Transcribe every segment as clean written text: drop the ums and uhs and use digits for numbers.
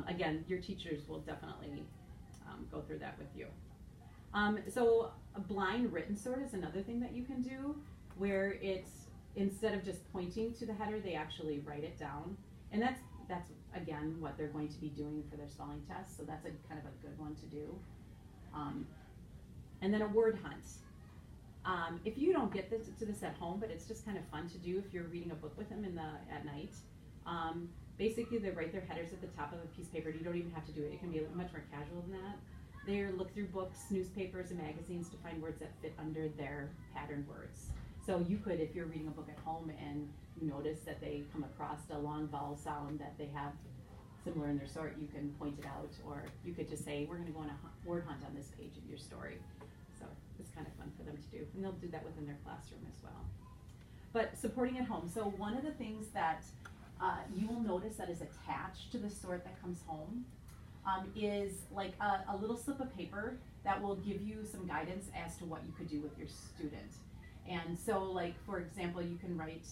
Again, your teachers will definitely go through that with you. So a blind written sort is another thing that you can do, where it's, instead of just pointing to the header, they actually write it down. And that's again what they're going to be doing for their spelling test, so that's a kind of a good one to do. And then a word hunt. If you don't get to this at home, but it's just kind of fun to do if you're reading a book with them at night. Basically, they write their headers at the top of a piece of paper. You don't even have to do it. It can be much more casual than that. They look through books, newspapers, and magazines to find words that fit under their pattern words. So you could, if you're reading a book at home and you notice that they come across a long vowel sound that they have similar in their sort, you can point it out, or you could just say, we're going to go on a word hunt on this page of your story. So it's kind of fun for them to do, and they'll do that within their classroom as well. But supporting at home. So one of the things that you will notice that is attached to the sort that comes home is like a little slip of paper that will give you some guidance as to what you could do with your student. And so, like, for example, you can write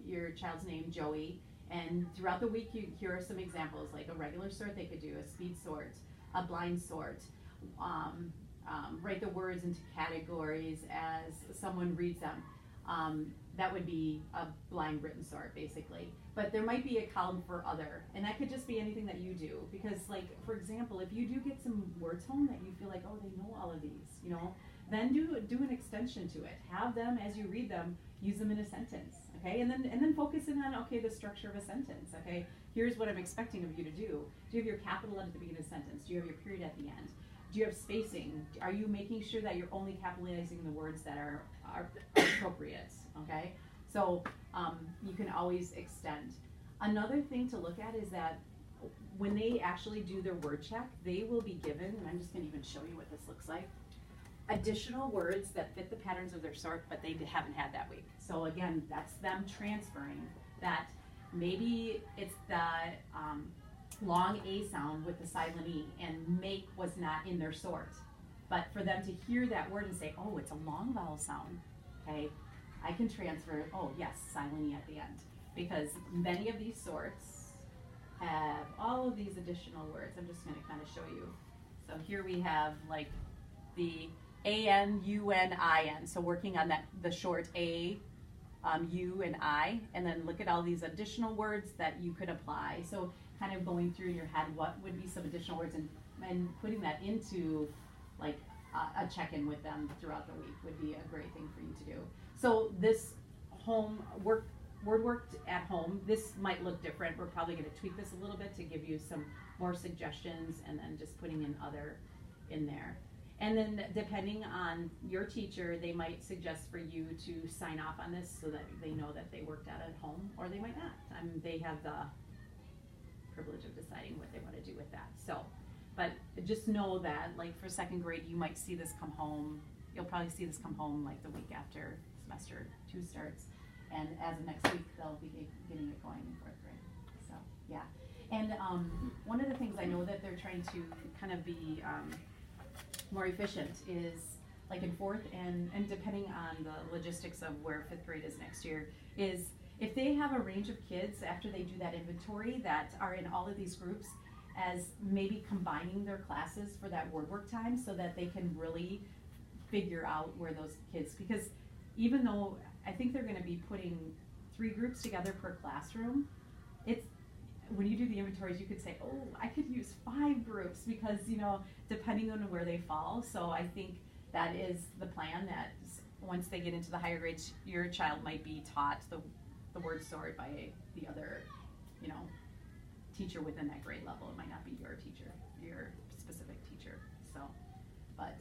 your child's name, Joey, and throughout the week, here are some examples, like a regular sort they could do, a speed sort, a blind sort, write the words into categories as someone reads them. That would be a blind written sort, basically. But there might be a column for other, and that could just be anything that you do. Because, like, for example, if you do get some words home that you feel like, oh, they know all of these, you know, then do an extension to it. Have them, as you read them, use them in a sentence, okay? And then focus in on, okay, the structure of a sentence, okay? Here's what I'm expecting of you to do. Do you have your capital at the beginning of the sentence? Do you have your period at the end? Do you have spacing? Are you making sure that you're only capitalizing the words that are appropriate, okay? So you can always extend. Another thing to look at is that when they actually do their word check, they will be given, and I'm just gonna even show you what this looks like, additional words that fit the patterns of their sort, but they haven't had that week. So again, that's them transferring that. Maybe it's the long A sound with the silent E, and make was not in their sort. But for them to hear that word and say, oh, it's a long vowel sound, okay, I can transfer, oh yes, silent E at the end. Because many of these sorts have all of these additional words. I'm just gonna kind of show you. So here we have like the A-N, U-N, I-N. So working on that, the short A, U, and I, and then look at all these additional words that you could apply. So kind of going through in your head, what would be some additional words, and putting that into like a check-in with them throughout the week would be a great thing for you to do. So this home word worked at home, this might look different. We're probably going to tweak this a little bit to give you some more suggestions, and then just putting in other in there. And then depending on your teacher, they might suggest for you to sign off on this so that they know that they worked out at home, or they might not. They have the privilege of deciding what they want to do with that. So, but just know that, like, for second grade, you might see this come home. You'll probably see this come home like the week after semester 2 starts. And as of next week, they'll be getting it going in 4th grade. So, yeah. And one of the things I know that they're trying to kind of be more efficient is, like in 4th, and depending on the logistics of where 5th grade is next year, is if they have a range of kids after they do that inventory that are in all of these groups, as maybe combining their classes for that word work time so that they can really figure out where those kids, because even though I think they're going to be putting 3 groups together per classroom, it's, when you do the inventories, you could say, oh, I could use 5 groups because, you know, depending on where they fall. So I think that is the plan, that once they get into the higher grades, your child might be taught the word sort by the other, you know, teacher within that grade level. It might not be your teacher, your specific teacher. So, but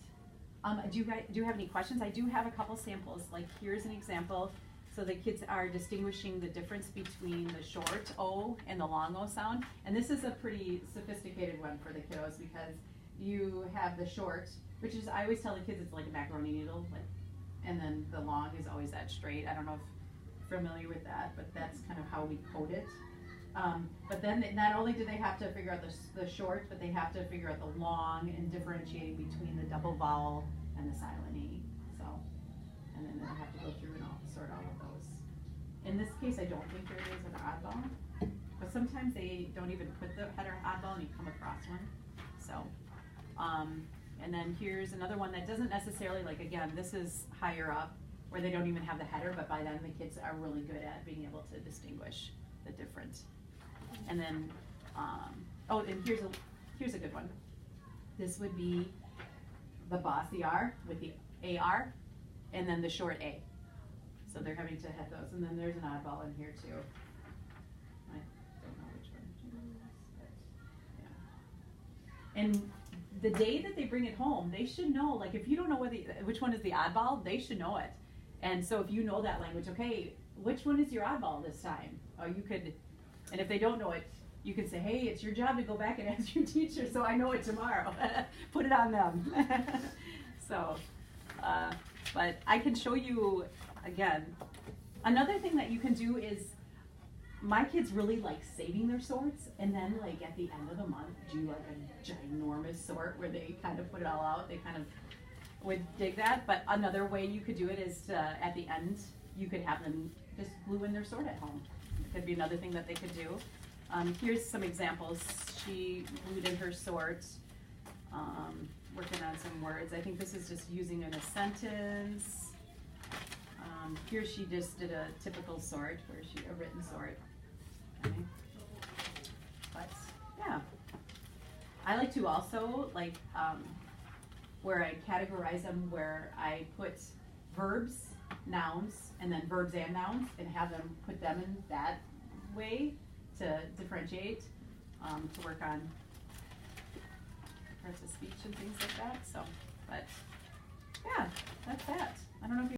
do you have any questions? I do have a couple samples. Like, here's an example. So the kids are distinguishing the difference between the short O and the long O sound. And this is a pretty sophisticated one for the kiddos, because you have the short, which is, I always tell the kids it's like a macaroni needle, like, and then the long is always that straight. I don't know if you're familiar with that, but that's kind of how we code it. But then not only do they have to figure out the short, but they have to figure out the long and differentiating between the double vowel and the silent E. So, and then they'll have to go through and sort all of those. In this case, I don't think there is an odd vowel, but sometimes they don't even put the header oddball and you come across one. So, and then here's another one that doesn't necessarily, like, again, this is higher up where they don't even have the header, but by then the kids are really good at being able to distinguish the different. And then, oh, and here's a good one. This would be the boss, the R with the AR, and then the short A. So they're having to hit those, and then there's an oddball in here too. I don't know which one it is, but yeah. And the day that they bring it home, they should know, like if you don't know which one is the oddball, they should know it. And so if you know that language, okay, which one is your oddball this time? Or you could, and if they don't know it, you could say, hey, it's your job to go back and ask your teacher so I know it tomorrow. Put it on them. So, but I can show you, again, another thing that you can do is, my kids really like saving their sorts, and then like at the end of the month do like a ginormous sort where they kind of put it all out. They kind of would dig that. But another way you could do it is to, at the end, you could have them just glue in their sort at home. It could be another thing that they could do. Here's some examples. She glued in her sort, working on some words. I think this is just using in a sentence. Here she just did a typical sort, a written sort. Okay. But yeah, I like to also like where I categorize them, where I put verbs, nouns, and then verbs and nouns, and have them put them in that way to differentiate, to work on parts of speech and things like that. So, but yeah, that's that. I don't know if you